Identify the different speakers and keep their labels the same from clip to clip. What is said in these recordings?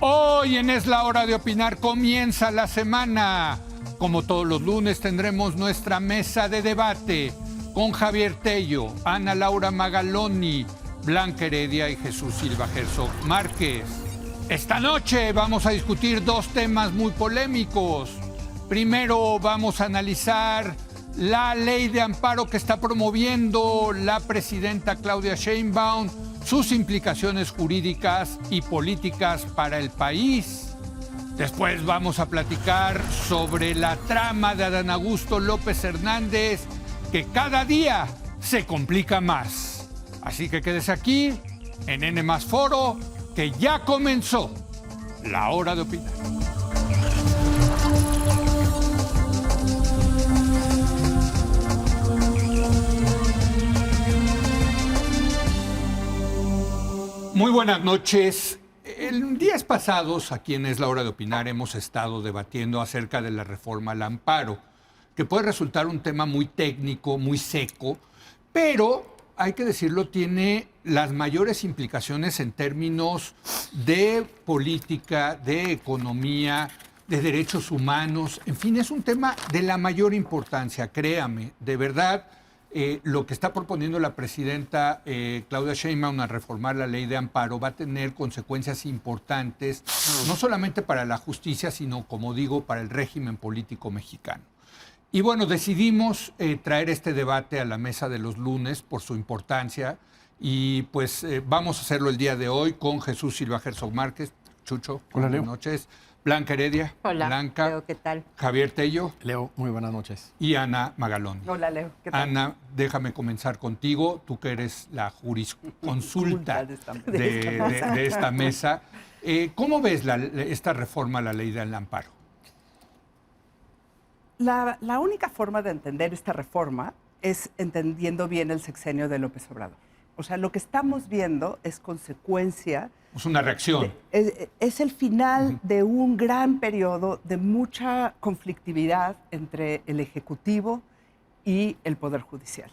Speaker 1: Hoy en Es la Hora de Opinar comienza la semana. Como todos los lunes tendremos nuestra mesa de debate con Javier Tello, Ana Laura Magaloni, Blanca Heredia y Jesús Silva Herzog Márquez. Esta noche vamos a discutir dos temas muy polémicos. Primero vamos a analizar la ley de amparo que está promoviendo la presidenta Claudia Sheinbaum, sus implicaciones jurídicas y políticas para el país. Después vamos a platicar sobre la trama de Adán Augusto López Hernández, que cada día se complica más. Así que quédese aquí, en N+ Foro, que ya comenzó la hora de opinar. Muy buenas noches. En días pasados, aquí en Es la Hora de Opinar, hemos estado debatiendo acerca de la reforma al amparo, que puede resultar un tema muy técnico, muy seco, pero, hay que decirlo, tiene las mayores implicaciones en términos de política, de economía, de derechos humanos. En fin, es un tema de la mayor importancia, créame, de verdad. Lo que está proponiendo la presidenta Claudia Sheinbaum al reformar la ley de amparo va a tener consecuencias importantes, no solamente para la justicia, sino, como digo, para el régimen político mexicano. Y bueno, decidimos traer este debate a la mesa de los lunes por su importancia y pues vamos a hacerlo el día de hoy con Jesús Silva Herzog Márquez. Chucho,
Speaker 2: hola,
Speaker 1: buenas noches. Blanca Heredia.
Speaker 3: Hola,
Speaker 1: Blanca.
Speaker 3: Leo, ¿qué tal?
Speaker 1: Javier Tello.
Speaker 2: Leo, muy buenas noches.
Speaker 1: Y Ana Magaloni.
Speaker 3: Hola, Leo, ¿qué tal?
Speaker 1: Ana, déjame comenzar contigo, tú que eres la jurisconsulta de esta mesa. ¿Cómo ves esta reforma a la ley del amparo?
Speaker 3: La única forma de entender esta reforma es entendiendo bien el sexenio de López Obrador. O sea, lo que estamos viendo es consecuencia...
Speaker 1: Es una reacción.
Speaker 3: Es el final de un gran periodo de mucha conflictividad entre el Ejecutivo y el Poder Judicial.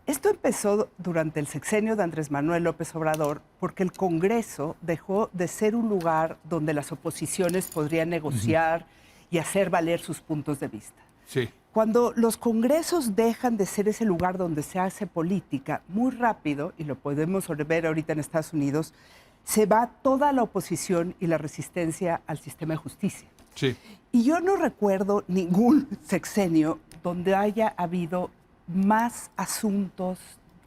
Speaker 3: Esto empezó durante el sexenio de Andrés Manuel López Obrador porque el Congreso dejó de ser un lugar donde las oposiciones podrían negociar y hacer valer sus puntos de vista.
Speaker 1: Sí.
Speaker 3: Cuando los congresos dejan de ser ese lugar donde se hace política, muy rápido, y lo podemos ver ahorita en Estados Unidos, se va toda la oposición y la resistencia al sistema de justicia.
Speaker 1: Sí.
Speaker 3: Y yo no recuerdo ningún sexenio donde haya habido más asuntos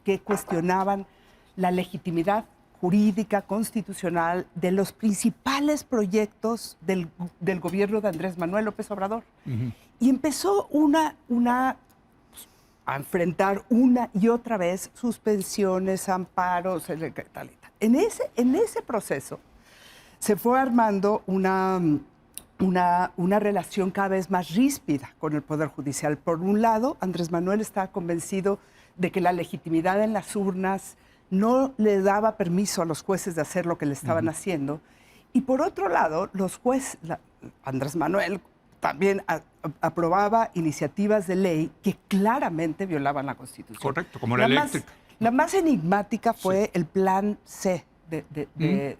Speaker 3: que cuestionaban la legitimidad jurídica, constitucional, de los principales proyectos del gobierno de Andrés Manuel López Obrador. Y empezó a enfrentar una y otra vez suspensiones, amparos, tal y tal. En ese proceso se fue armando una relación cada vez más ríspida con el Poder Judicial. Por un lado, Andrés Manuel estaba convencido de que la legitimidad en las urnas no le daba permiso a los jueces de hacer lo que le estaban haciendo. Y por otro lado, Andrés Manuel también aprobaba iniciativas de ley que claramente violaban la Constitución.
Speaker 1: Correcto, como la eléctrica.
Speaker 3: La más enigmática fue el plan C del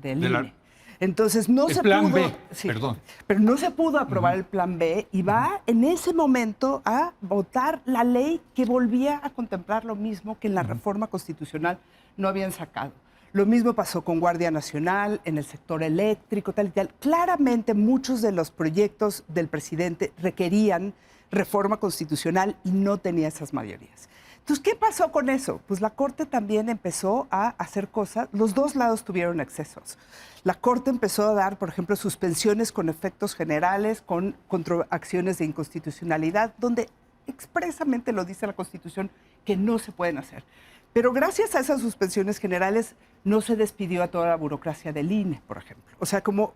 Speaker 3: INE. Entonces no se
Speaker 1: plan
Speaker 3: pudo...
Speaker 1: B,
Speaker 3: sí,
Speaker 1: perdón.
Speaker 3: Pero no se pudo aprobar el plan B y va en ese momento a votar la ley que volvía a contemplar lo mismo que en la reforma constitucional no habían sacado. Lo mismo pasó con Guardia Nacional, en el sector eléctrico, tal y tal. Claramente muchos de los proyectos del presidente requerían reforma constitucional y no tenía esas mayorías. Entonces, ¿qué pasó con eso? Pues la Corte también empezó a hacer cosas. Los dos lados tuvieron excesos. La Corte empezó a dar, por ejemplo, suspensiones con efectos generales, contra acciones de inconstitucionalidad, donde expresamente lo dice la Constitución que no se pueden hacer. Pero gracias a esas suspensiones generales no se despidió a toda la burocracia del INE, por ejemplo. O sea, como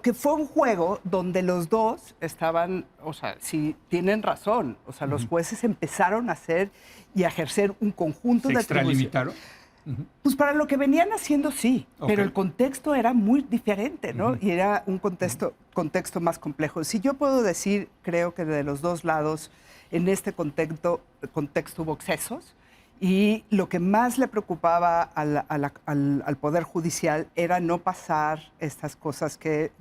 Speaker 3: que fue un juego donde los dos estaban, o sea, sí tienen razón. O sea, los jueces empezaron a hacer y a ejercer un conjunto de atribuciones. ¿Se
Speaker 1: extralimitaron?
Speaker 3: Pues para lo que venían haciendo sí, pero el contexto era muy diferente, ¿no? Y era un contexto más complejo. Si yo puedo decir, creo que de los dos lados en este contexto hubo excesos Y lo que más le preocupaba al Poder Judicial era no pasar estas cosas que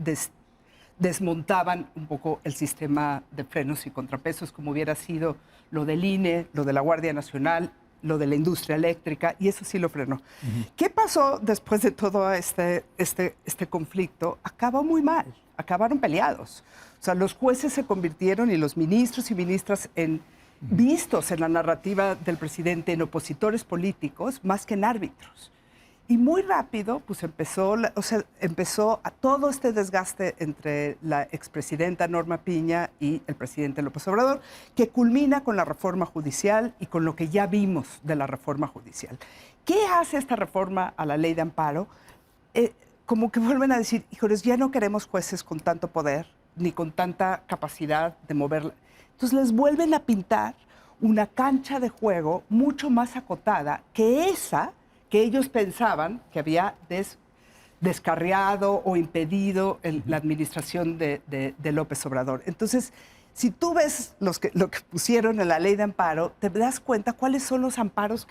Speaker 3: desmontaban un poco el sistema de frenos y contrapesos, como hubiera sido lo del INE, lo de la Guardia Nacional, lo de la industria eléctrica, y eso sí lo frenó. ¿Qué pasó después de todo este conflicto? Acabó muy mal, acabaron peleados. O sea, los jueces se convirtieron, y los ministros y ministras, vistos en la narrativa del presidente en opositores políticos más que en árbitros. Y muy rápido pues empezó a todo este desgaste entre la expresidenta Norma Piña y el presidente López Obrador, que culmina con la reforma judicial y con lo que ya vimos de la reforma judicial. ¿Qué hace esta reforma a la ley de amparo? Como que vuelven a decir, híjoles, ya no queremos jueces con tanto poder ni con tanta capacidad de moverla. Entonces les vuelven a pintar una cancha de juego mucho más acotada que esa que ellos pensaban que había descarriado o impedido la administración de López Obrador. Entonces, si tú ves lo que pusieron en la ley de amparo, te das cuenta cuáles son los amparos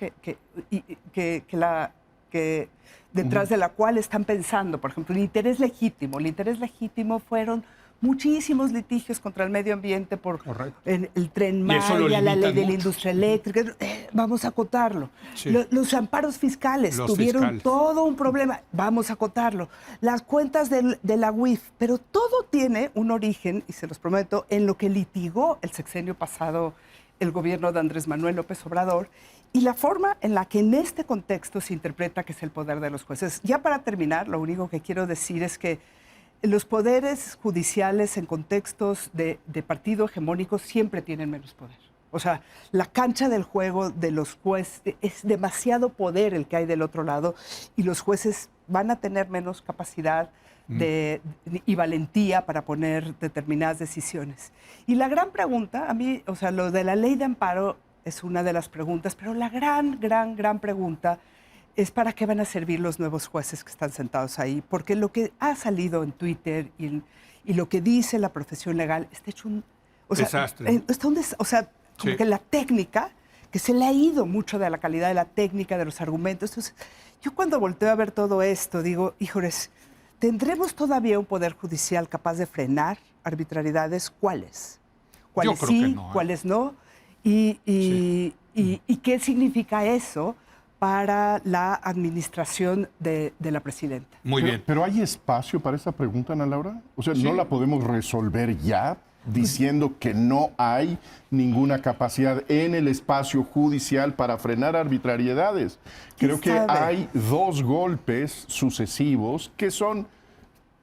Speaker 3: detrás de la cual están pensando. Por ejemplo, el interés legítimo. El interés legítimo fueron muchísimos litigios contra el medio ambiente por el Tren Maya, la ley de la industria eléctrica. Vamos a acotarlo. Sí. Los amparos fiscales tuvieron todo un problema. Vamos a acotarlo. Las cuentas de la UIF. Pero todo tiene un origen, y se los prometo, en lo que litigó el sexenio pasado el gobierno de Andrés Manuel López Obrador y la forma en la que en este contexto se interpreta que es el poder de los jueces. Ya para terminar, lo único que quiero decir es que los poderes judiciales en contextos de partido hegemónico siempre tienen menos poder. O sea, la cancha del juego de los jueces es demasiado poder el que hay del otro lado y los jueces van a tener menos capacidad y valentía para poner determinadas decisiones. Y la gran pregunta, a mí, o sea, lo de la ley de amparo es una de las preguntas, pero la gran pregunta es para qué van a servir los nuevos jueces que están sentados ahí, porque lo que ha salido en Twitter y lo que dice la profesión legal está hecho un desastre. Como que la técnica, que se le ha ido mucho de la calidad de la técnica, de los argumentos. Entonces, yo cuando volteo a ver todo esto, digo, híjoles, ¿tendremos todavía un poder judicial capaz de frenar arbitrariedades? ¿Cuáles? ¿Cuáles
Speaker 1: yo creo
Speaker 3: sí,
Speaker 1: que no,
Speaker 3: cuáles no? ¿Y qué significa eso para la administración de la presidenta?
Speaker 1: Muy bien.
Speaker 2: Pero ¿hay espacio para esa pregunta, Ana Laura? O sea, ¿no la podemos resolver ya diciendo que no hay ninguna capacidad en el espacio judicial para frenar arbitrariedades? Creo que hay dos golpes sucesivos que son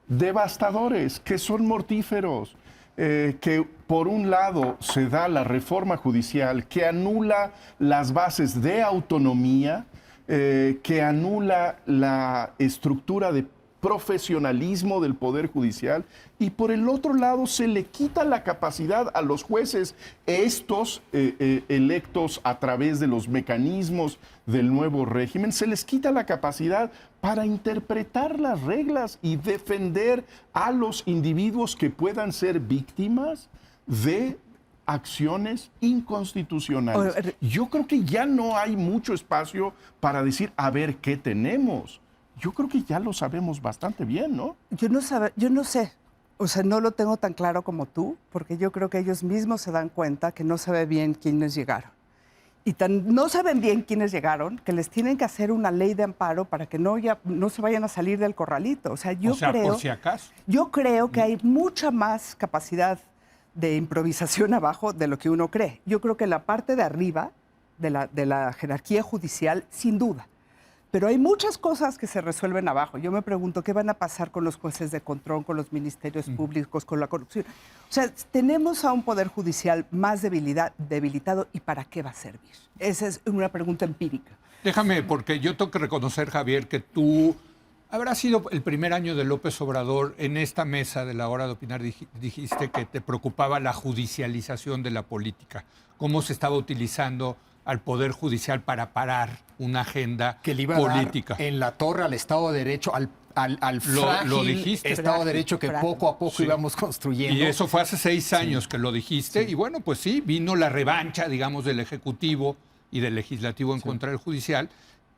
Speaker 2: devastadores, que son mortíferos. Que por un lado se da la reforma judicial que anula las bases de autonomía, que anula la estructura de profesionalismo del Poder Judicial, y por el otro lado se le quita la capacidad a los jueces, estos electos a través de los mecanismos del nuevo régimen, se les quita la capacidad para interpretar las reglas y defender a los individuos que puedan ser víctimas de acciones inconstitucionales. Yo creo que ya no hay mucho espacio para decir, a ver, ¿qué tenemos? Yo creo que ya lo sabemos bastante bien, ¿no?
Speaker 3: Yo no sé. O sea, no lo tengo tan claro como tú, porque yo creo que ellos mismos se dan cuenta que no sabe bien quiénes llegaron. Y no saben bien quiénes llegaron, que les tienen que hacer una ley de amparo para que no se vayan a salir del corralito. O sea,
Speaker 1: por si acaso.
Speaker 3: Yo creo que hay mucha más capacidad de improvisación abajo de lo que uno cree. Yo creo que la parte de arriba de la jerarquía judicial, sin duda. Pero hay muchas cosas que se resuelven abajo. Yo me pregunto qué van a pasar con los jueces de control, con los ministerios públicos, con la corrupción. O sea, tenemos a un poder judicial más debilitado, ¿y para qué va a servir? Esa es una pregunta empírica.
Speaker 1: Déjame, porque yo tengo que reconocer, Javier, que tú habrá sido el primer año de López Obrador. En esta mesa de la hora de opinar dijiste que te preocupaba la judicialización de la política, cómo se estaba utilizando al Poder Judicial para parar una agenda
Speaker 4: que le iba
Speaker 1: política.
Speaker 4: A dar en la torre al Estado de Derecho, al frágil
Speaker 1: lo dijiste.
Speaker 4: Estado de Derecho que poco a poco íbamos construyendo.
Speaker 1: Y eso fue hace 6 años que lo dijiste. Y bueno, pues sí, vino la revancha, digamos, del Ejecutivo y del legislativo en contra del judicial.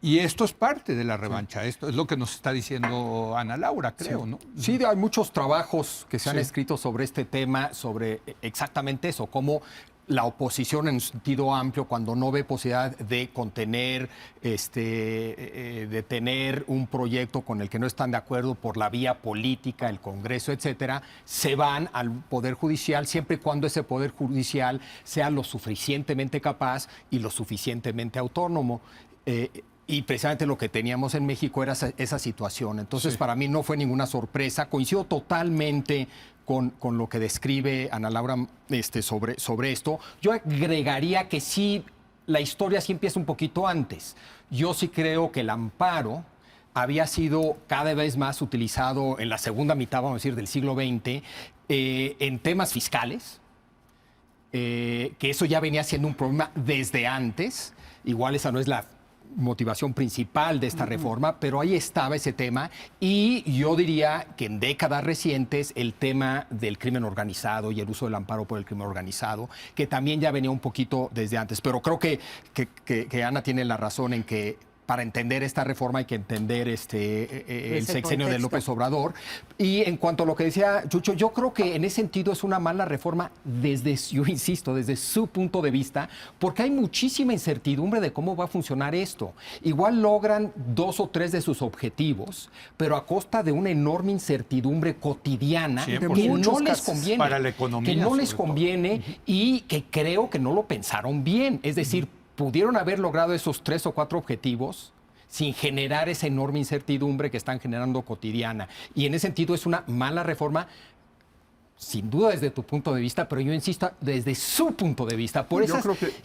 Speaker 1: Y esto es parte de la revancha. Esto es lo que nos está diciendo Ana Laura, creo, ¿no?
Speaker 4: Sí, hay muchos trabajos que se han escrito sobre este tema, sobre exactamente eso, cómo la oposición en un sentido amplio, cuando no ve posibilidad de contener, de tener un proyecto con el que no están de acuerdo por la vía política, el Congreso, etcétera, se van al Poder Judicial siempre y cuando ese Poder Judicial sea lo suficientemente capaz y lo suficientemente autónomo. Y precisamente lo que teníamos en México era esa situación. Entonces, para mí no fue ninguna sorpresa. Coincido totalmente con lo que describe Ana Laura sobre esto. Yo agregaría que sí, la historia sí empieza un poquito antes. Yo sí creo que el amparo había sido cada vez más utilizado en la segunda mitad, vamos a decir, del siglo XX, en temas fiscales, que eso ya venía siendo un problema desde antes. Igual esa no es la motivación principal de esta reforma, pero ahí estaba ese tema, y yo diría que en décadas recientes el tema del crimen organizado y el uso del amparo por el crimen organizado, que también ya venía un poquito desde antes, pero creo que Ana tiene la razón en que para entender esta reforma hay que entender el sexenio de López Obrador. Y en cuanto a lo que decía Chucho, yo creo que en ese sentido es una mala reforma yo insisto, desde su punto de vista, porque hay muchísima incertidumbre de cómo va a funcionar esto. Igual logran 2 o 3 de sus objetivos, pero a costa de una enorme incertidumbre cotidiana que no les conviene.
Speaker 1: Para la economía,
Speaker 4: que no les conviene y que creo que no lo pensaron bien. Es decir, pudieron haber logrado esos 3 o 4 objetivos sin generar esa enorme incertidumbre que están generando cotidiana. Y en ese sentido es una mala reforma, sin duda desde tu punto de vista, pero yo insisto, desde su punto de vista. Por eso,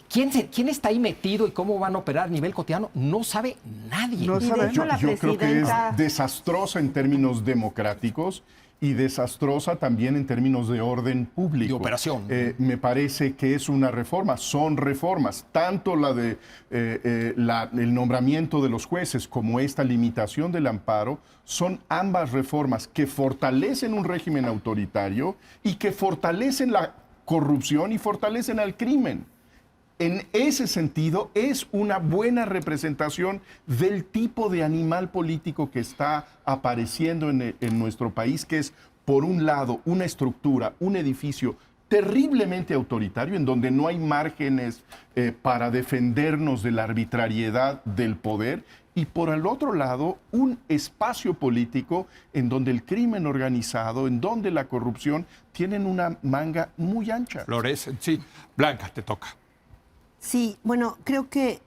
Speaker 4: ¿quién está ahí metido y cómo van a operar a nivel cotidiano? No sabe nadie.
Speaker 3: No
Speaker 2: Yo
Speaker 3: sabe.
Speaker 2: creo que es desastrosa en términos democráticos y desastrosa también en términos de orden público.
Speaker 4: De operación.
Speaker 2: Me parece que es una reforma, son reformas, tanto la de el nombramiento de los jueces como esta limitación del amparo, son ambas reformas que fortalecen un régimen autoritario y que fortalecen la corrupción y fortalecen al crimen. En ese sentido, es una buena representación del tipo de animal político que está apareciendo en nuestro país, que es, por un lado, una estructura, un edificio terriblemente autoritario, en donde no hay márgenes para defendernos de la arbitrariedad del poder, y por el otro lado, un espacio político en donde el crimen organizado, en donde la corrupción tienen una manga muy ancha.
Speaker 1: Flores, sí. Blanca, te toca.
Speaker 5: Sí, bueno, creo que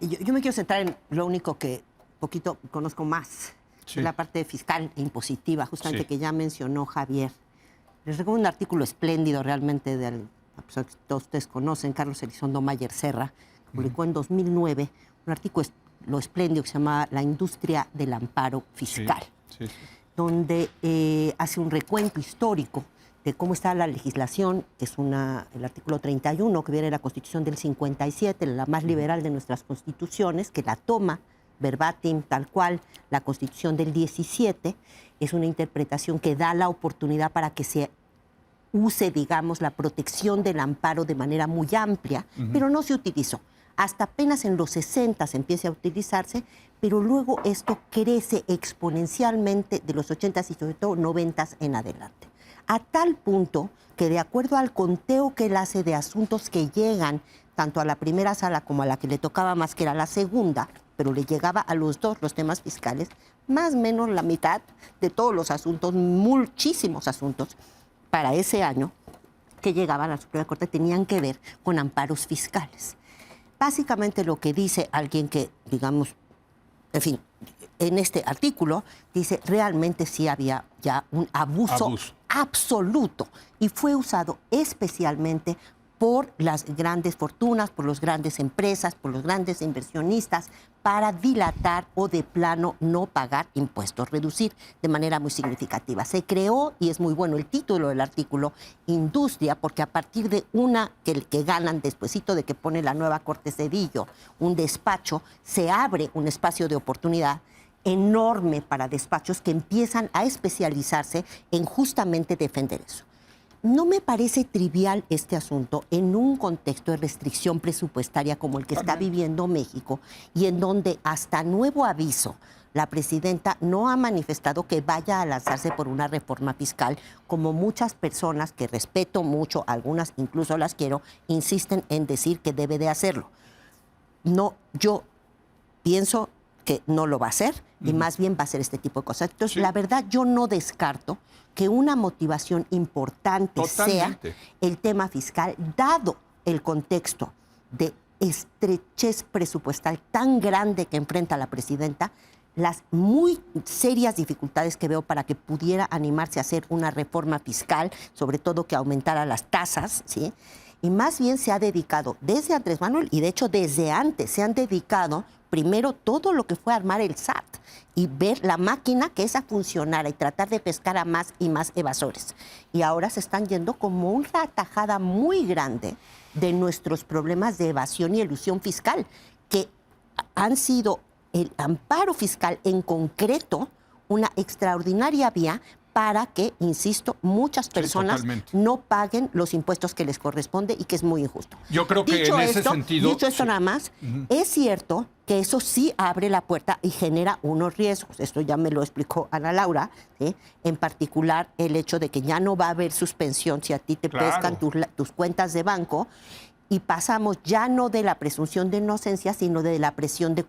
Speaker 5: yo me quiero centrar en lo único que poquito conozco más, la parte fiscal e impositiva, justamente que ya mencionó Javier. Les recomiendo un artículo espléndido realmente de la persona que todos ustedes conocen, Carlos Elizondo Mayer Serra, que publicó en 2009 un artículo espléndido que se llama La industria del amparo fiscal, donde hace un recuento histórico de cómo está la legislación, que es el artículo 31, que viene de la Constitución del 57, la más liberal de nuestras constituciones, que la toma verbatim, tal cual, la Constitución del 17, es una interpretación que da la oportunidad para que se use, digamos, la protección del amparo de manera muy amplia, pero no se utilizó. Hasta apenas en los 60 se empieza a utilizarse, pero luego esto crece exponencialmente de los 80s y sobre todo 90s en adelante. A tal punto que, de acuerdo al conteo que él hace de asuntos que llegan tanto a la primera sala como a la que le tocaba más, que era la segunda, pero le llegaba a los dos los temas fiscales, más o menos la mitad de todos los asuntos, muchísimos asuntos, para ese año que llegaban a la Suprema Corte tenían que ver con amparos fiscales. Básicamente lo que dice alguien que, digamos, en fin, en este artículo dice realmente sí había ya un abuso absoluto y fue usado especialmente por las grandes fortunas, por las grandes empresas, por los grandes inversionistas, para dilatar o de plano no pagar impuestos, reducir de manera muy significativa. Se creó, y es muy bueno el título del artículo, industria, porque a partir de una que ganan despuesito de que pone la nueva Corte Zedillo, un despacho, se abre un espacio de oportunidad enorme para despachos que empiezan a especializarse en justamente defender eso. no me parece trivial este asunto en un contexto de restricción presupuestaria como el que está viviendo México y en donde hasta nuevo aviso la presidenta no ha manifestado que vaya a lanzarse por una reforma fiscal, como muchas personas que respeto mucho, algunas incluso las quiero, insisten en decir que debe de hacerlo. No, yo pienso que no lo va a hacer y más bien va a hacer este tipo de cosas. Entonces, la verdad, yo no descarto que una motivación importante sea el tema fiscal, dado el contexto de estrechez presupuestal tan grande que enfrenta la presidenta, las muy serias dificultades que veo para que pudiera animarse a hacer una reforma fiscal, sobre todo que aumentara las tasas, ¿sí? Y más bien se ha dedicado desde Andrés Manuel, y de hecho desde antes se han dedicado primero todo lo que fue armar el SAT y ver la máquina que esa funcionara y tratar de pescar a más y más evasores. Y ahora se están yendo como una tajada muy grande de nuestros problemas de evasión y elusión fiscal, que han sido el amparo fiscal en concreto una extraordinaria vía para que, insisto, muchas personas no paguen los impuestos que les corresponde y que es muy injusto.
Speaker 1: Yo creo que en ese sentido...
Speaker 5: Dicho esto nada más, es cierto que eso sí abre la puerta y genera unos riesgos. Esto ya me lo explicó Ana Laura, ¿sí? En particular el hecho de que ya no va a haber suspensión si a ti te pescan tus cuentas de banco, y pasamos ya no de la presunción de inocencia, sino de la presunción de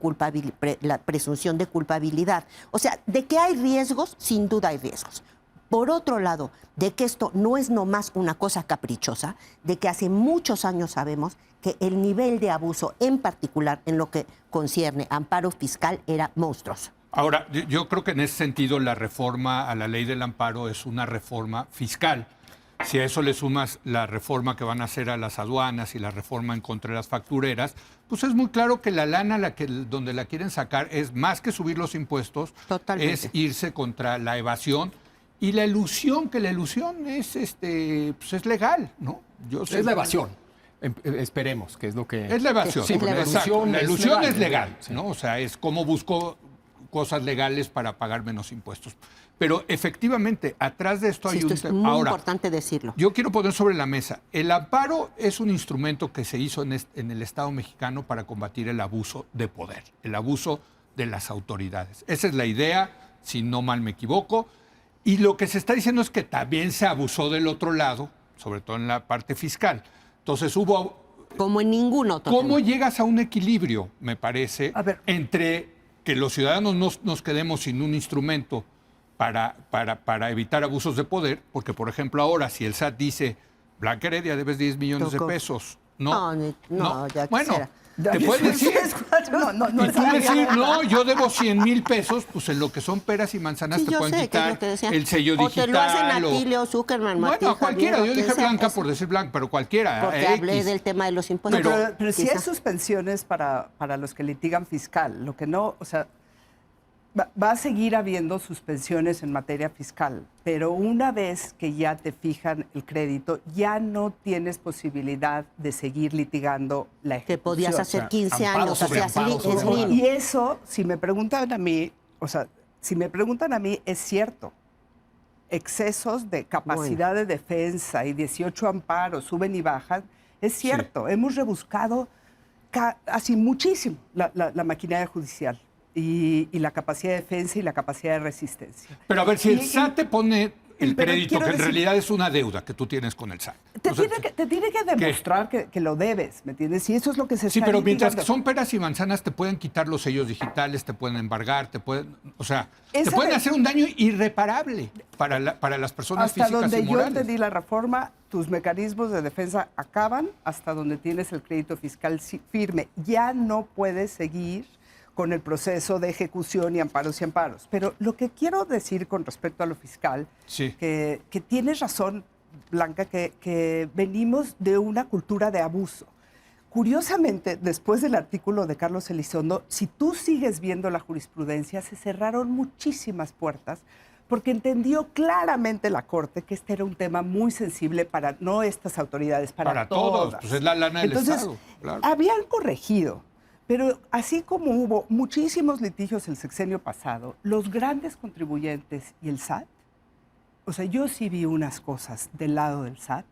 Speaker 5: culpabilidad. O sea, de que hay riesgos, sin duda hay riesgos. Por otro lado, de que esto no es nomás una cosa caprichosa, de que hace muchos años sabemos que el nivel de abuso, en particular en lo que concierne amparo fiscal, era monstruoso.
Speaker 1: Ahora, yo creo que en ese sentido la reforma a la ley del amparo es una reforma fiscal. Si a eso le sumas la reforma que van a hacer a las aduanas y la reforma en contra de las factureras, pues es muy claro que la lana donde la quieren sacar es más que subir los impuestos, es irse contra la evasión y la elusión, que la elusión es, pues es legal, ¿no?
Speaker 4: Es la evasión. Esperemos, que es lo que...
Speaker 1: Es la evasión.
Speaker 4: Sí,
Speaker 1: la ilusión es legal, ¿no? O sea, es como busco cosas legales para pagar menos impuestos. Pero efectivamente, atrás de esto hay un
Speaker 5: tema. Es muy importante decirlo.
Speaker 1: Yo quiero poner sobre la mesa, el amparo es un instrumento que se hizo en el Estado mexicano para combatir el abuso de poder, el abuso de las autoridades. Esa es la idea, si no mal me equivoco. Y lo que se está diciendo es que también se abusó del otro lado, sobre todo en la parte fiscal. Entonces hubo...
Speaker 5: Como en ningún otro
Speaker 1: ¿Cómo
Speaker 5: tema.
Speaker 1: llegas a un equilibrio, me parece, entre que los ciudadanos nos quedemos sin un instrumento para evitar abusos de poder? Porque, por ejemplo, ahora, si el SAT dice, Blanca Heredia, debes 10 millones de pesos. No,
Speaker 5: ya
Speaker 1: bueno,
Speaker 5: quisiera.
Speaker 1: te puedes decir. Y tú decir, no, yo debo 100,000 pesos, pues en lo que son peras y manzanas
Speaker 5: Sí,
Speaker 1: te
Speaker 5: yo
Speaker 1: pueden
Speaker 5: sé,
Speaker 1: quitar
Speaker 5: que es lo que
Speaker 1: el sello
Speaker 5: o
Speaker 1: digital.
Speaker 5: te lo hacen a ti, Leo Zuckerman,
Speaker 1: Bueno, a cualquiera.
Speaker 5: Javier,
Speaker 1: Yo dije
Speaker 5: sea,
Speaker 1: Blanca por decir Blanca, pero cualquiera.
Speaker 5: Porque hablé del tema de los impuestos.
Speaker 3: Pero sí hay suspensiones para los que litigan fiscal. Lo que no, o sea, va a seguir habiendo suspensiones en materia fiscal, pero una vez que ya te fijan el crédito, ya no tienes posibilidad de seguir litigando la ejecución.
Speaker 5: Que podías hacer 15
Speaker 4: amparo
Speaker 5: años,
Speaker 4: sobre
Speaker 5: es
Speaker 4: amparo.
Speaker 5: mínimo.
Speaker 3: Y eso, si me preguntan a mí, es cierto. Excesos de capacidad de defensa y 18 amparos suben y bajan, es cierto. Hemos rebuscado así muchísimo la maquinaria judicial. Y la capacidad de defensa y la capacidad de resistencia.
Speaker 1: Pero a ver, si el SAT te pone el crédito, que en realidad es una deuda que tú tienes con el SAT.
Speaker 3: Te tiene que demostrar que lo debes, ¿me entiendes? Y eso es lo que se está
Speaker 1: pero mientras
Speaker 3: litigando.
Speaker 1: que son peras y manzanas, te pueden quitar los sellos digitales, te pueden embargar, te pueden hacer un daño irreparable para las personas
Speaker 3: hasta
Speaker 1: físicas
Speaker 3: donde
Speaker 1: y morales.
Speaker 3: yo entendí la reforma, tus mecanismos de defensa acaban hasta donde tienes el crédito fiscal firme. Ya no puedes seguir con el proceso de ejecución y amparos. Pero lo que quiero decir con respecto a lo fiscal, que tienes razón, Blanca, que venimos de una cultura de abuso. Curiosamente, después del artículo de Carlos Elizondo, si tú sigues viendo la jurisprudencia, se cerraron muchísimas puertas porque entendió claramente la Corte que este era un tema muy sensible para no estas autoridades, para
Speaker 1: todos. Pues es la lana del Estado. Claro.
Speaker 3: Habían corregido. Pero así como hubo muchísimos litigios el sexenio pasado, los grandes contribuyentes y el SAT O sea, yo sí vi unas cosas del lado del SAT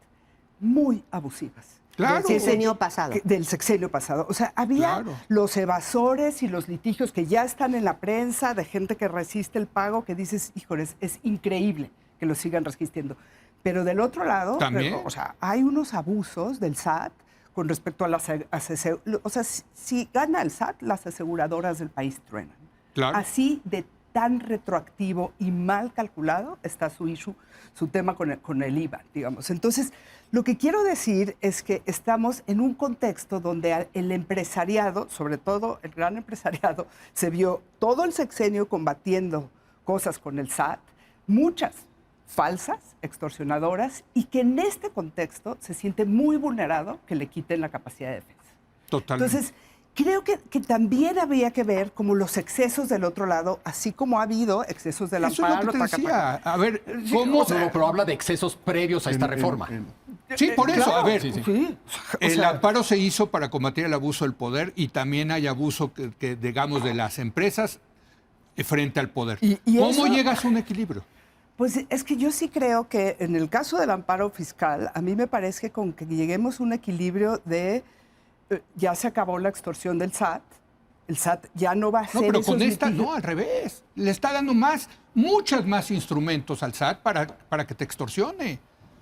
Speaker 3: muy abusivas.
Speaker 1: Claro.
Speaker 5: Del sexenio pasado.
Speaker 3: Del sexenio pasado. O sea, había
Speaker 1: Claro.
Speaker 3: los evasores y los litigios que ya están en la prensa de gente que resiste el pago, que dices, híjoles, es increíble que lo sigan resistiendo. Pero del otro lado,
Speaker 1: ¿También?
Speaker 3: o sea, hay unos abusos del SAT con respecto a las... O sea, si gana el SAT, las aseguradoras del país truenan.
Speaker 1: Claro.
Speaker 3: Así de tan retroactivo y mal calculado está su issue, su tema con el IVA, digamos. Entonces, lo que quiero decir es que estamos en un contexto donde el empresariado, sobre todo el gran empresariado, se vio todo el sexenio combatiendo cosas con el SAT, muchas falsas, extorsionadoras, y que en este contexto se siente muy vulnerado que le quiten la capacidad de defensa.
Speaker 1: Totalmente.
Speaker 3: Entonces, creo que también habría que ver como los excesos del otro lado, así como ha habido excesos del
Speaker 1: Eso es lo
Speaker 3: amparo.
Speaker 1: que te decía. A ver, ¿cómo?
Speaker 4: No, pero habla de excesos previos a esta reforma.
Speaker 1: Sí, por eso,
Speaker 3: Claro,
Speaker 1: a ver.
Speaker 3: sí. O
Speaker 1: El
Speaker 3: sea,
Speaker 1: amparo se hizo para combatir el abuso del poder y también hay abuso, digamos, de las empresas frente al poder.
Speaker 3: Y
Speaker 1: ¿Cómo
Speaker 3: eso-
Speaker 1: llegas a un equilibrio?
Speaker 3: Pues es que yo sí creo que en el caso del amparo fiscal, a mí me parece que con que lleguemos a un equilibrio de ya se acabó la extorsión del SAT, el SAT ya no va a
Speaker 1: No,
Speaker 3: hacer
Speaker 1: pero
Speaker 3: esos
Speaker 1: con esta
Speaker 3: litigios.
Speaker 1: no, al revés. Le está dando muchas más instrumentos al SAT para que te extorsione.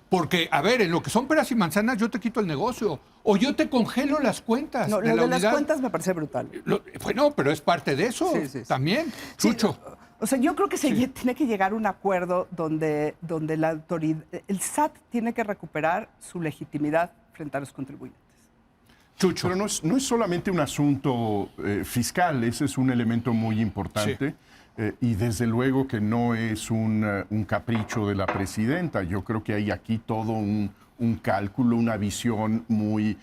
Speaker 1: Porque, a ver, en lo que son peras y manzanas, yo te quito el negocio. O yo te congelo las cuentas
Speaker 3: No,
Speaker 1: de
Speaker 3: lo
Speaker 1: la
Speaker 3: de las
Speaker 1: unidad.
Speaker 3: cuentas me parece brutal.
Speaker 1: Bueno, pero es parte de eso
Speaker 3: Sí.
Speaker 1: también.
Speaker 3: Sí,
Speaker 1: Chucho.
Speaker 3: o sea, yo creo que tiene que llegar a un acuerdo donde la autoridad, el SAT tiene que recuperar su legitimidad frente a los contribuyentes.
Speaker 1: Chucho.
Speaker 2: Pero no es solamente un asunto fiscal, ese es un elemento muy importante. Y desde luego que no es un capricho de la presidenta. Yo creo que hay aquí todo un cálculo, una visión muy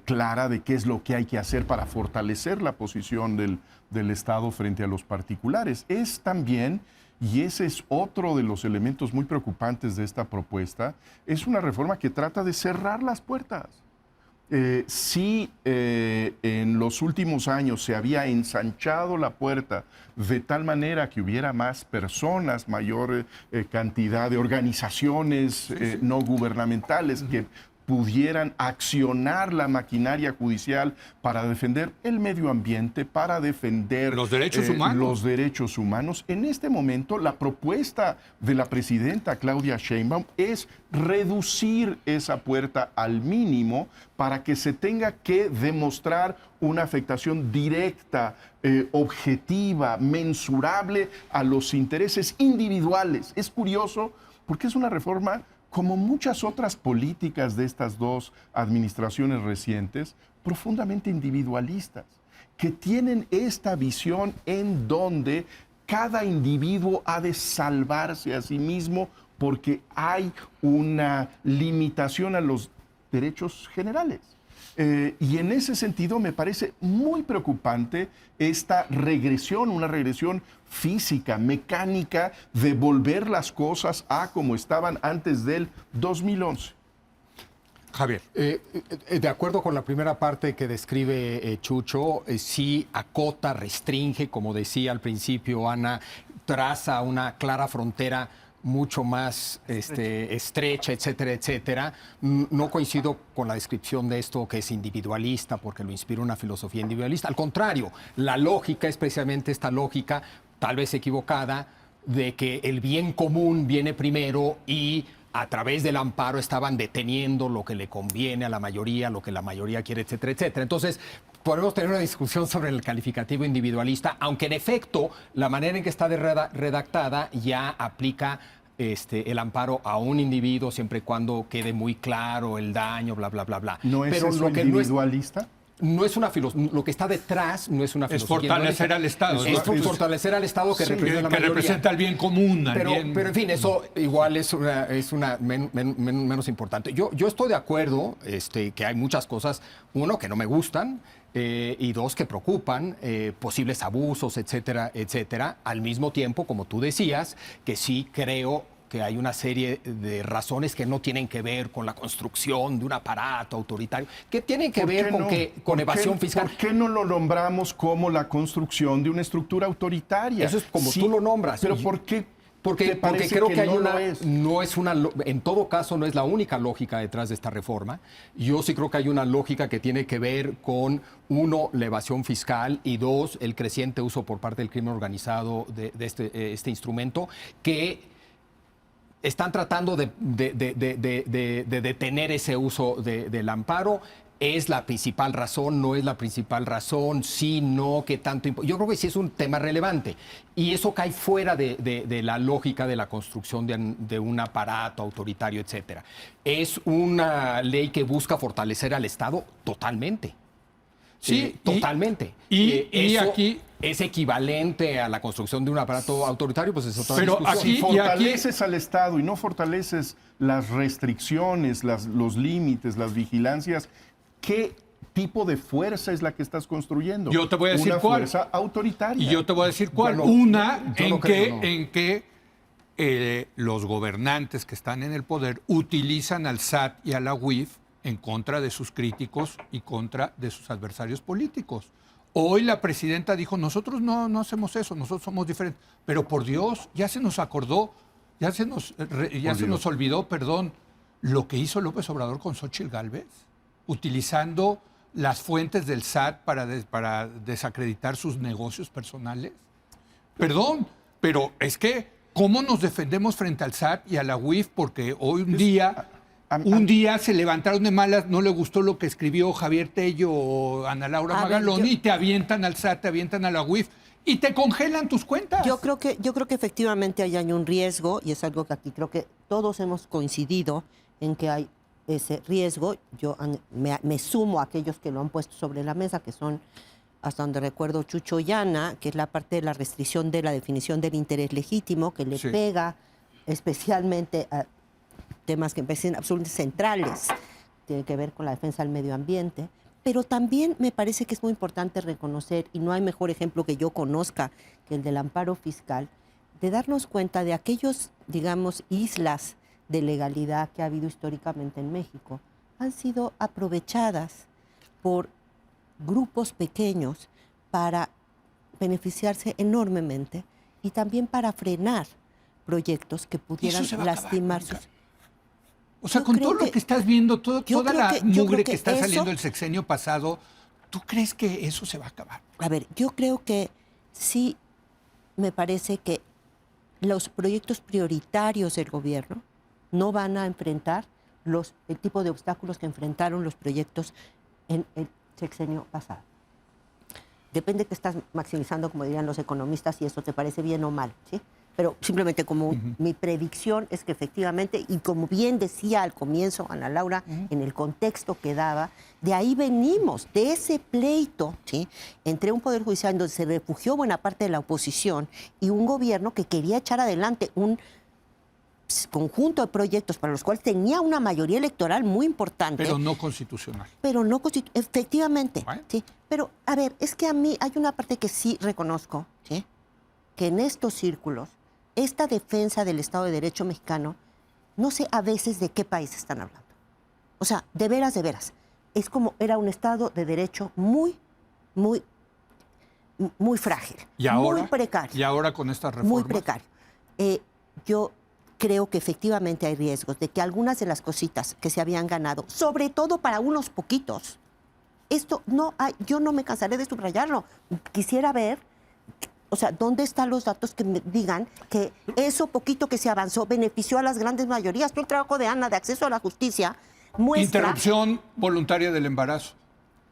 Speaker 2: clara de qué es lo que hay que hacer para fortalecer la posición del Estado frente a los particulares. Es también, y ese es otro de los elementos muy preocupantes de esta propuesta, es una reforma que trata de cerrar las puertas. Si en los últimos años se había ensanchado la puerta de tal manera que hubiera más personas, mayor cantidad de organizaciones no gubernamentales que pudieran accionar la maquinaria judicial para defender el medio ambiente, para defender
Speaker 1: Los derechos humanos.
Speaker 2: los derechos humanos. En este momento, la propuesta de la presidenta Claudia Sheinbaum es reducir esa puerta al mínimo para que se tenga que demostrar una afectación directa, objetiva, mensurable a los intereses individuales. Es curioso porque es una reforma, como muchas otras políticas de estas dos administraciones recientes, profundamente individualistas, que tienen esta visión en donde cada individuo ha de salvarse a sí mismo porque hay una limitación a los derechos generales. Y en ese sentido me parece muy preocupante esta regresión, una regresión física, mecánica, de volver las cosas a como estaban antes del 2011.
Speaker 1: Javier.
Speaker 4: De acuerdo con la primera parte que describe Chucho, sí acota, restringe, como decía al principio Ana, traza una clara frontera mucho más estrecha, etcétera, etcétera. No coincido con la descripción de esto que es individualista, porque lo inspira una filosofía individualista. Al contrario, la lógica es precisamente esta lógica, tal vez equivocada, de que el bien común viene primero y a través del amparo estaban deteniendo lo que le conviene a la mayoría, lo que la mayoría quiere, etcétera, etcétera. Entonces, podemos tener una discusión sobre el calificativo individualista, aunque en efecto la manera en que está redactada ya aplica el amparo a un individuo siempre y cuando quede muy claro el daño, bla, bla, bla, bla.
Speaker 2: ¿No es
Speaker 4: Pero
Speaker 2: eso
Speaker 4: lo que
Speaker 2: individualista?
Speaker 4: no es una filosofía, lo que está detrás no es una
Speaker 1: Es
Speaker 4: filosofía.
Speaker 1: fortalecer al Estado.
Speaker 4: Es fortalecer al Estado que representa la
Speaker 1: que
Speaker 4: mayoría.
Speaker 1: representa el bien común.
Speaker 4: Pero en fin, eso igual es menos importante. Yo estoy de acuerdo que hay muchas cosas, uno, que no me gustan, y dos, que preocupan, posibles abusos, etcétera, etcétera. Al mismo tiempo, como tú decías, que sí creo que hay una serie de razones que no tienen que ver con la construcción de un aparato autoritario, que tienen que ver con evasión fiscal.
Speaker 2: ¿Por qué no lo nombramos como la construcción de una estructura autoritaria?
Speaker 4: Eso es como
Speaker 2: Sí,
Speaker 4: tú lo nombras.
Speaker 2: Pero
Speaker 4: Y-
Speaker 2: ¿por qué
Speaker 4: Porque
Speaker 2: parece
Speaker 4: creo
Speaker 2: que
Speaker 4: que hay
Speaker 2: no
Speaker 4: una,
Speaker 2: lo es?
Speaker 4: no es una, en todo caso no es la única lógica detrás de esta reforma. Yo sí creo que hay una lógica que tiene que ver con, uno, la evasión fiscal y dos, el creciente uso por parte del crimen organizado de este instrumento, que están tratando de detener ese uso del amparo. ¿Es la principal razón? ¿No es la principal razón? ¿Sí? ¿No? ¿Qué tanto? Yo creo que sí es un tema relevante. Y eso cae fuera de la lógica de la construcción de un aparato autoritario, etcétera. ¿Es una ley que busca fortalecer al Estado? Totalmente.
Speaker 1: Sí,
Speaker 4: totalmente.
Speaker 1: Y
Speaker 4: Eso
Speaker 1: aquí...
Speaker 4: es equivalente a la construcción de un aparato autoritario, pues es otra
Speaker 1: Pero
Speaker 4: discusión.
Speaker 1: aquí-
Speaker 2: Si fortaleces al Estado y no fortaleces las restricciones, los límites, las vigilancias, ¿qué tipo de fuerza es la que estás construyendo?
Speaker 1: Yo te voy a decir
Speaker 2: una
Speaker 1: cuál.
Speaker 2: fuerza autoritaria.
Speaker 1: Y yo te voy a decir cuál.
Speaker 4: Yo no-
Speaker 1: Una
Speaker 4: yo no
Speaker 1: en,
Speaker 4: creo,
Speaker 1: que,
Speaker 4: no.
Speaker 1: en que los gobernantes que están en el poder utilizan al SAT y a la UIF en contra de sus críticos y contra de sus adversarios políticos. Hoy la presidenta dijo, nosotros no hacemos eso, nosotros somos diferentes. Pero por Dios, ya se nos acordó, ya se nos olvidó, perdón, lo que hizo López Obrador con Xóchitl Gálvez, utilizando las fuentes del SAT para desacreditar sus negocios personales. Perdón, pero es que, ¿cómo nos defendemos frente al SAT y a la UIF? Porque hoy un día se levantaron de malas, no le gustó lo que escribió Javier Tello o Ana Laura
Speaker 5: A ver,
Speaker 1: Magalón
Speaker 5: yo-
Speaker 1: y te avientan al SAT, te avientan a la UIF y te congelan tus cuentas.
Speaker 5: Yo creo que efectivamente hay un riesgo, y es algo que aquí creo que todos hemos coincidido en que hay ese riesgo. Yo me sumo a aquellos que lo han puesto sobre la mesa, que son, hasta donde recuerdo, Chucho y Ana, que es la parte de la restricción de la definición del interés legítimo, que le
Speaker 1: Sí.
Speaker 5: pega especialmente a temas que me parecen absolutamente centrales, tiene que ver con la defensa del medio ambiente, pero también me parece que es muy importante reconocer, y no hay mejor ejemplo que yo conozca que el del amparo fiscal, de darnos cuenta de aquellos, digamos, islas de legalidad que ha habido históricamente en México, han sido aprovechadas por grupos pequeños para beneficiarse enormemente y también para frenar proyectos que pudieran
Speaker 1: se va a acabar
Speaker 5: lastimar
Speaker 1: nunca.
Speaker 5: sus...
Speaker 1: O sea,
Speaker 5: Yo
Speaker 1: con
Speaker 5: creo
Speaker 1: todo lo
Speaker 5: que-
Speaker 1: que estás viendo, toda
Speaker 5: yo creo
Speaker 1: la
Speaker 5: que- yo
Speaker 1: mugre
Speaker 5: creo
Speaker 1: que
Speaker 5: que
Speaker 1: está
Speaker 5: eso-
Speaker 1: saliendo el sexenio pasado, ¿tú crees que eso se va a acabar?
Speaker 5: A ver, yo creo que sí me parece que los proyectos prioritarios del gobierno no van a enfrentar el tipo de obstáculos que enfrentaron los proyectos en el sexenio pasado. Depende que estás maximizando, como dirían los economistas, si eso te parece bien o mal, ¿sí? Pero simplemente como mi predicción es que efectivamente, y como bien decía al comienzo Ana Laura, en el contexto que daba, de ahí venimos, de ese pleito, ¿sí?, entre un Poder Judicial donde se refugió buena parte de la oposición y un gobierno que quería echar adelante un conjunto de proyectos para los cuales tenía una mayoría electoral muy importante.
Speaker 1: Pero no constitucional.
Speaker 5: Pero no efectivamente,
Speaker 1: Bueno.
Speaker 5: sí. Pero, a ver, es que a mí hay una parte que sí reconozco, ¿sí?, que en estos círculos, esta defensa del Estado de Derecho mexicano, no sé a veces de qué país están hablando. O sea, de veras, es como era un Estado de Derecho muy frágil,
Speaker 1: ¿Y ahora?
Speaker 5: muy precario.
Speaker 1: ¿Y ahora con estas reformas?
Speaker 5: Muy precario. Yo creo que efectivamente hay riesgos de que algunas de las cositas que se habían ganado, sobre todo para unos poquitos, esto no hay, yo no me cansaré de subrayarlo. Quisiera ver, o sea, ¿dónde están los datos que me digan que eso poquito que se avanzó benefició a las grandes mayorías? Todo el trabajo de Ana de acceso a la justicia muestra...
Speaker 1: Interrupción voluntaria del embarazo.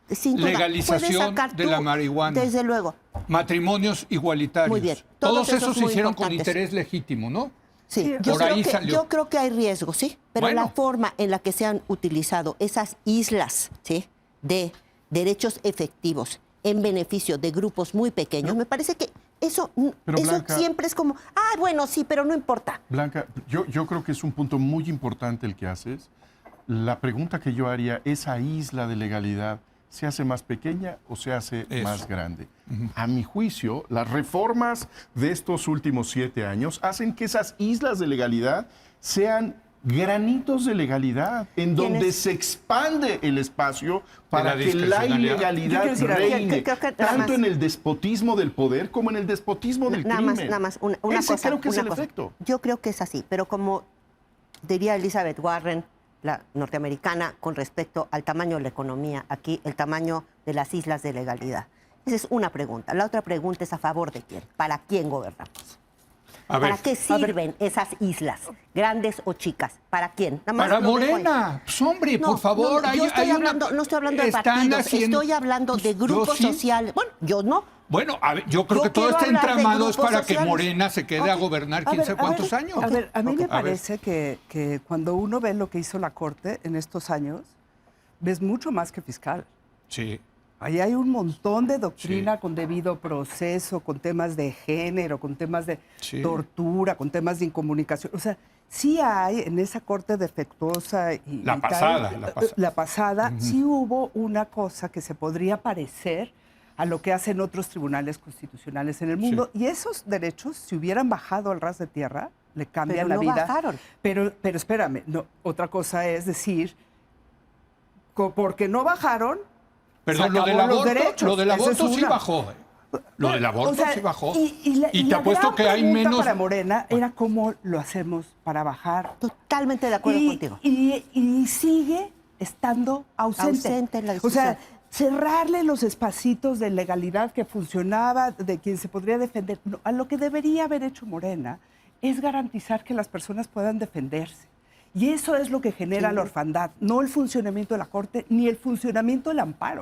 Speaker 5: sin duda,
Speaker 1: legalización
Speaker 5: puedes sacar
Speaker 1: de la
Speaker 5: tú,
Speaker 1: marihuana.
Speaker 5: Desde luego.
Speaker 1: Matrimonios igualitarios.
Speaker 5: Muy bien.
Speaker 1: Todos
Speaker 5: Todos esos
Speaker 1: esos se
Speaker 5: muy
Speaker 1: hicieron con
Speaker 5: importantes.
Speaker 1: interés legítimo, ¿no?
Speaker 5: Sí,
Speaker 1: Por ahí salió.
Speaker 5: yo creo que hay riesgos, ¿sí? Pero
Speaker 1: Bueno.
Speaker 5: la forma en la que se han utilizado esas islas, ¿sí?, de derechos efectivos en beneficio de grupos muy pequeños, me parece que eso
Speaker 2: Blanca,
Speaker 5: siempre es como, bueno, sí, pero no importa.
Speaker 2: Blanca, yo creo que es un punto muy importante el que haces. La pregunta que yo haría, ¿esa isla de legalidad se hace más pequeña o se hace
Speaker 1: Eso.
Speaker 2: más grande? A mi juicio, las reformas de estos últimos 7 años hacen que esas islas de legalidad sean granitos de legalidad, en donde se expande el espacio para
Speaker 1: la
Speaker 2: que la
Speaker 1: discrecionalidad.
Speaker 2: ilegalidad
Speaker 3: Yo quiero decir,
Speaker 2: reine,
Speaker 5: creo que nada
Speaker 2: tanto
Speaker 5: más-
Speaker 2: en el despotismo del poder como en el despotismo del crimen.
Speaker 5: Nada más, una
Speaker 2: Ese
Speaker 5: cosa.
Speaker 2: creo que es
Speaker 5: una
Speaker 2: el
Speaker 5: cosa.
Speaker 2: efecto.
Speaker 5: Yo creo que es así, pero como diría Elizabeth Warren, la norteamericana, con respecto al tamaño de la economía, aquí el tamaño de las islas de legalidad. Esa es una pregunta. La otra pregunta es a favor de quién, para quién gobernamos.
Speaker 1: A ver,
Speaker 5: ¿Para qué sirven esas islas, grandes o chicas? ¿Para quién? Nada más
Speaker 1: para
Speaker 5: lo dejo ahí.
Speaker 1: Morena. Pues hombre,
Speaker 5: No,
Speaker 1: por favor.
Speaker 5: no, yo no estoy hablando de
Speaker 1: están
Speaker 5: partidos,
Speaker 1: haciendo-
Speaker 5: estoy hablando de
Speaker 1: Pues, yo
Speaker 5: grupos
Speaker 1: sí.
Speaker 5: sociales. Bueno, yo no.
Speaker 1: Bueno, a ver, yo creo
Speaker 5: Yo
Speaker 1: que todo
Speaker 5: quiero
Speaker 1: este
Speaker 5: hablar de
Speaker 1: entramado es
Speaker 5: grupos
Speaker 1: para que
Speaker 5: sociales.
Speaker 1: Morena se quede a
Speaker 5: Ok.
Speaker 1: gobernar
Speaker 3: A
Speaker 1: quién
Speaker 3: ver,
Speaker 1: sabe
Speaker 3: a
Speaker 1: cuántos
Speaker 3: ver,
Speaker 1: años.
Speaker 3: A ver, a mí me
Speaker 1: A ver.
Speaker 3: parece que cuando uno ve lo que hizo la Corte en estos años, ves mucho más que fiscal.
Speaker 1: Sí.
Speaker 3: Ahí hay un montón de doctrina
Speaker 1: Sí.
Speaker 3: con debido proceso, con temas de género, con temas de
Speaker 1: Sí.
Speaker 3: tortura, con temas de incomunicación. O sea, sí hay en esa corte defectuosa y
Speaker 1: La
Speaker 3: y
Speaker 1: pasada,
Speaker 3: tal,
Speaker 1: la pasada.
Speaker 3: la pasada, sí hubo una cosa que se podría parecer a lo que hacen otros tribunales constitucionales en el mundo. Y esos derechos, si hubieran bajado al ras de tierra, le cambian
Speaker 5: Pero
Speaker 3: la
Speaker 5: no
Speaker 3: vida.
Speaker 5: bajaron.
Speaker 3: Pero espérame, no, otra cosa es decir, porque no bajaron,
Speaker 1: Perdón,
Speaker 3: se
Speaker 1: lo del
Speaker 3: acabó los
Speaker 1: aborto,
Speaker 3: derechos.
Speaker 1: lo del
Speaker 3: Esa es
Speaker 1: aborto sí
Speaker 3: una.
Speaker 1: bajó. Lo del aborto
Speaker 3: O sea,
Speaker 1: sí bajó.
Speaker 3: Y
Speaker 1: te
Speaker 3: la
Speaker 1: apuesto
Speaker 3: gran
Speaker 1: que hay
Speaker 3: pregunta
Speaker 1: menos.
Speaker 3: para Morena era cómo lo hacemos para bajar.
Speaker 5: Totalmente de acuerdo contigo.
Speaker 3: Y sigue estando ausente.
Speaker 5: Ausente en la
Speaker 3: O sea,
Speaker 5: discusión.
Speaker 3: cerrarle los espacitos de legalidad que funcionaba, de quien se podría defender. No, a lo que debería haber hecho Morena es garantizar que las personas puedan defenderse. Y eso es lo que genera la orfandad, no el funcionamiento de la Corte ni el funcionamiento del amparo.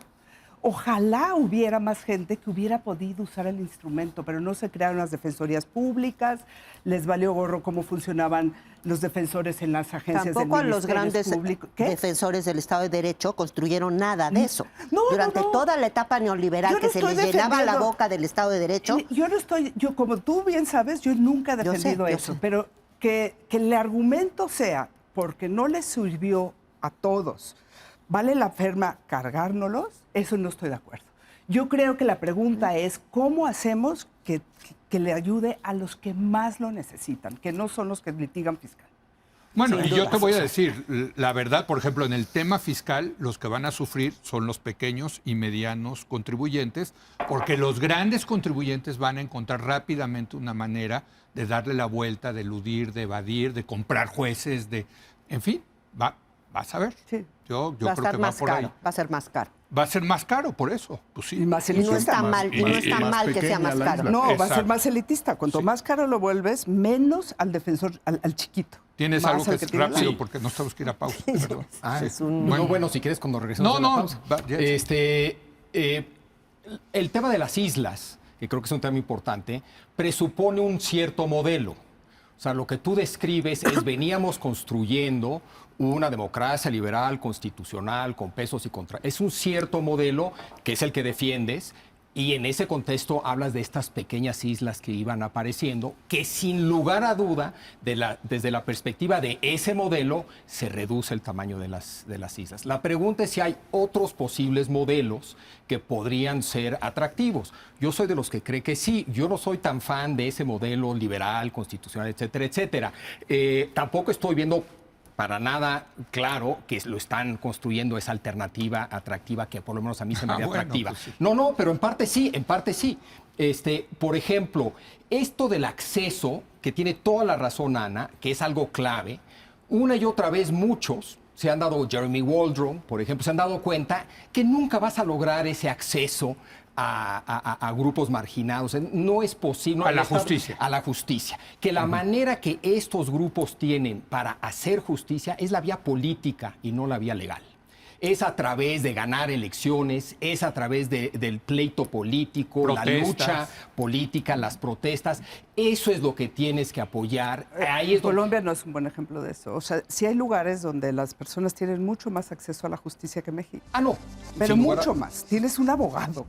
Speaker 3: Ojalá hubiera más gente que hubiera podido usar el instrumento, pero no se crearon las defensorías públicas, les valió gorro cómo funcionaban los defensores en las agencias
Speaker 5: Tampoco
Speaker 3: del
Speaker 5: los
Speaker 3: Ministerio
Speaker 5: grandes
Speaker 3: Público. ¿Qué?
Speaker 5: defensores del Estado de Derecho construyeron nada de eso.
Speaker 3: No,
Speaker 5: Durante
Speaker 3: no.
Speaker 5: toda la etapa neoliberal
Speaker 3: Yo no
Speaker 5: que se
Speaker 3: estoy
Speaker 5: les llenaba la
Speaker 3: defendiendo-
Speaker 5: boca del Estado de Derecho,
Speaker 3: Yo como tú bien sabes, yo nunca he
Speaker 5: Yo sé,
Speaker 3: defendido
Speaker 5: yo
Speaker 3: eso,
Speaker 5: sé.
Speaker 3: pero que el argumento sea porque no les sirvió a todos, ¿vale la pena cargárnoslos? Eso no estoy de acuerdo. Yo creo que la pregunta es cómo hacemos que le ayude a los que más lo necesitan, que no son los que litigan fiscal.
Speaker 1: Bueno,
Speaker 3: Sin
Speaker 1: y yo
Speaker 3: duda.
Speaker 1: te voy a decir, la verdad, por ejemplo, en el tema fiscal, los que van a sufrir son los pequeños y medianos contribuyentes, porque los grandes contribuyentes van a encontrar rápidamente una manera de darle la vuelta, de eludir, de evadir, de comprar jueces, en fin, vas a ver.
Speaker 3: Sí.
Speaker 1: Yo
Speaker 5: va a
Speaker 1: creo
Speaker 5: estar
Speaker 1: que va
Speaker 5: más
Speaker 1: por
Speaker 5: caro.
Speaker 1: ahí.
Speaker 5: Va a ser más caro.
Speaker 1: Va a ser más caro por eso. Pues sí.
Speaker 3: Y más
Speaker 5: Y no
Speaker 3: elitista.
Speaker 5: está mal, y no está
Speaker 2: más
Speaker 5: mal que sea
Speaker 2: pequeña
Speaker 5: más
Speaker 2: la
Speaker 5: caro.
Speaker 2: isla.
Speaker 3: No, va a ser
Speaker 1: Exacto.
Speaker 3: más elitista. Cuanto más caro lo vuelves, menos al defensor, al chiquito.
Speaker 1: Tienes
Speaker 3: Más
Speaker 1: algo
Speaker 3: al
Speaker 1: que es
Speaker 3: tiene
Speaker 1: rápido
Speaker 3: lana.
Speaker 1: porque nos tenemos que ir a pausa. Perdón.
Speaker 5: Es un-
Speaker 4: Bueno, si quieres, cuando regresemos
Speaker 1: No,
Speaker 4: de la
Speaker 1: no,
Speaker 4: pausa.
Speaker 1: va, ya.
Speaker 4: El tema de las islas, que creo que es un tema importante, presupone un cierto modelo. O sea, lo que tú describes es veníamos construyendo una democracia liberal, constitucional, con pesos y contras. Es un cierto modelo que es el que defiendes. Y en ese contexto hablas de estas pequeñas islas que iban apareciendo, que sin lugar a duda, desde la perspectiva de ese modelo, se reduce el tamaño de las islas. La pregunta es si hay otros posibles modelos que podrían ser atractivos. Yo soy de los que cree que sí. Yo no soy tan fan de ese modelo liberal, constitucional, etcétera, etcétera. Tampoco estoy viendo para nada claro que lo están construyendo esa alternativa atractiva que por lo menos a mí se me haría
Speaker 1: Bueno,
Speaker 4: atractiva.
Speaker 1: pues sí.
Speaker 4: No, pero en parte sí, en parte sí. Por ejemplo, esto del acceso, que tiene toda la razón Ana, que es algo clave, una y otra vez muchos se han dado, Jeremy Waldron, por ejemplo, se han dado cuenta que nunca vas a lograr ese acceso a grupos marginados. No es posible.
Speaker 1: A la justicia.
Speaker 4: A la justicia. Que la manera que estos grupos tienen para hacer justicia es la vía política y no la vía legal. Es a través de ganar elecciones, es a través del pleito político,
Speaker 1: Protestas.
Speaker 4: la lucha política, las protestas. Eso es lo que tienes que apoyar. Ahí es donde...
Speaker 3: Colombia no es un buen ejemplo de eso. O sea, sí hay lugares donde las personas tienen mucho más acceso a la justicia que México.
Speaker 4: Ah, no.
Speaker 3: Pero
Speaker 4: Sin lugar a-
Speaker 3: mucho más. Tienes un abogado.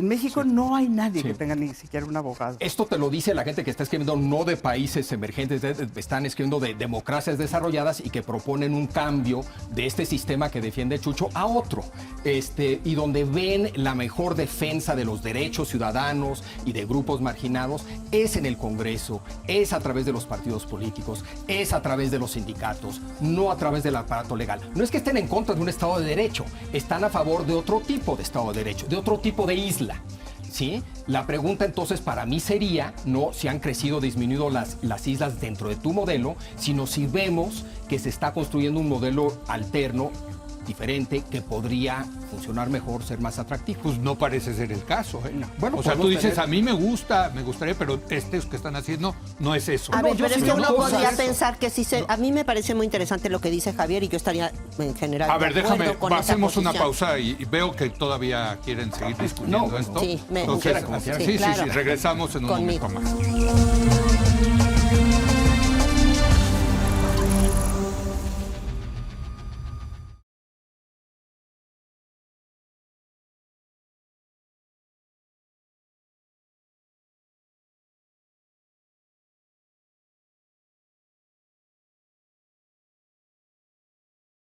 Speaker 3: En México no hay nadie que tenga ni siquiera un abogado.
Speaker 4: Esto te lo dice la gente que está escribiendo no de países emergentes, están escribiendo de democracias desarrolladas y que proponen un cambio de este sistema que defiende Chucho a otro. Y donde ven la mejor defensa de los derechos ciudadanos y de grupos marginados es en el Congreso, es a través de los partidos políticos, es a través de los sindicatos, no a través del aparato legal. No es que estén en contra de un Estado de Derecho, están a favor de otro tipo de Estado de Derecho, de otro tipo de isla. ¿Sí? La pregunta entonces para mí sería no si han crecido o disminuido las islas dentro de tu modelo, sino si vemos que se está construyendo un modelo alterno, diferente, que podría funcionar mejor, ser más atractivo.
Speaker 1: Pues no parece ser el caso.
Speaker 4: Bueno,
Speaker 1: o sea, tú dices,
Speaker 4: tener...
Speaker 1: a mí me gustaría, pero estos que están haciendo no es eso.
Speaker 5: A ver, pero es que uno podría
Speaker 1: eso.
Speaker 5: pensar que sí a mí me parece muy interesante lo que dice Javier y yo estaría en general
Speaker 1: A ver,
Speaker 5: de acuerdo
Speaker 1: déjame,
Speaker 5: con esa
Speaker 1: hacemos una
Speaker 5: posición.
Speaker 1: pausa y veo que todavía quieren seguir discutiendo esto.
Speaker 5: Sí,
Speaker 1: Entonces,
Speaker 5: sí, claro.
Speaker 1: regresamos en un
Speaker 5: Conmigo.
Speaker 1: momento más.